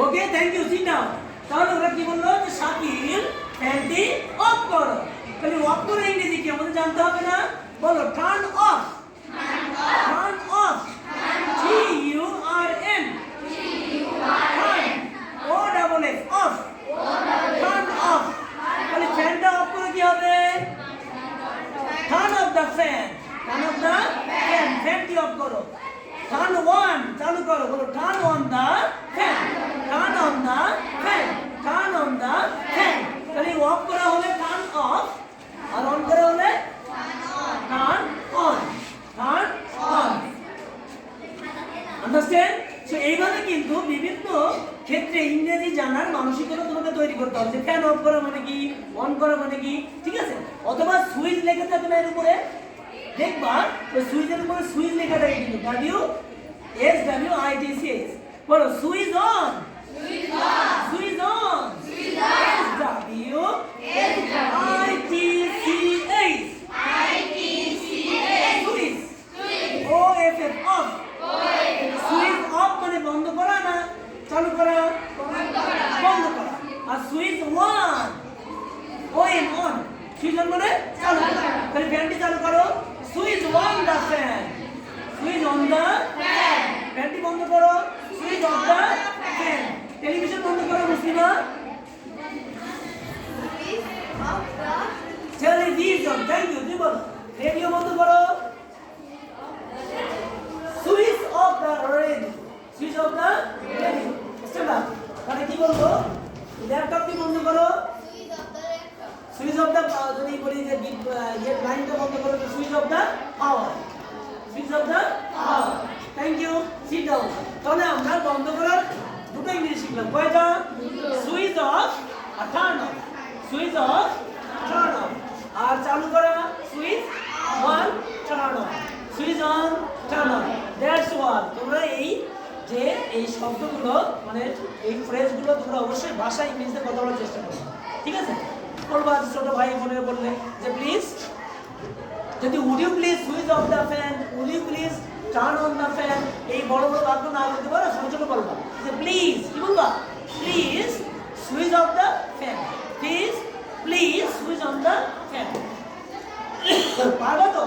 Okay thank you sit down. তাহলে ওরা কি বললো যে শাকিল ফ্যানটি অফ করো। তাহলে অফ করে ইংরেজি কি আমাদের জানতে হবে না? বলো turn off. Turn off TURN turn O double F off turn off. তাহলে ফ্যানটা অফ করে কি হবে? Turn off the fan. Turn off the fan. ফ্যানটি অফ করো। টার্ন অন চালু করো। বলো turn on the fan. Turn on the fan. Turn on the fan. তাহলে অফ করা হলে টার্ন অফ আর অন করা হলে turn on. Turn on. Understand? So এইভাবে কিন্তু বিভিন্ন ক্ষেত্রে ইংরেজি জানার মানসিকতা তোমাকে তৈরি করতে হবে যে ফ্যান অফ করা মানে কি, অন করা মানে কি, ঠিক আছে? অথবা সুইচ লেখা থাকে না এর উপরে, দেখবা ওই সুইচের উপরে সুইচ লেখা থাকে কিন্তু WSWITCH। বলো switch on. Switch on. SWITCH। Switch OFF off. Switch off মানে বন্ধ করা না চালু করা? বন্ধ করা। আর switch on ON on. Switch on মানে চালু করা। তাহলে ফ্যানটি চালু করো। Switch on the fan. Switch on the fan. ফ্যানটি বন্ধ করো। Switch off the fan. Television বন্ধ করো মুসলিমা। Television thank you. তুমি বলো রেডিও বন্ধ করো। Switch off the radio. Switch off the radio. Stand up. তাহলে কি বলবো? ল্যাপটপটি বন্ধ করো। সুইচ অফ দ্য যদি বলি যে লাইনটা বন্ধ করো switch off the power. Switch off the power. Thank you sit down. তাহলে আমরা বন্ধ করার দুটো ইংলিশ শিখলাম। কয়টা? সুইচ অফ আর turn off. Switch off turn off. আর চালু করা switch on turn off. Switch on turn off. That's what. তোমরা এই শব্দগুলো মানে এই ফ্রেজগুলো তোমরা অবশ্যই ভাষা ইংলিশে কথা বলার চেষ্টা করো, ঠিক আছে? বলবো আজ ছোট ভাই বোনের বললে যে প্লিজ যদি would you please switch off the fan, would you please turn on the fan, এই বড় বড় বাক্য না বলতে পারো, ছোট ছোট বলবা যে প্লিজ কি বলবা? Please switch off the fan. Please switch on the fan. পারবা তো?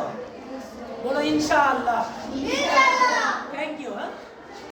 বলো ইনশাআল্লাহ। Thank you. হ্যাঁ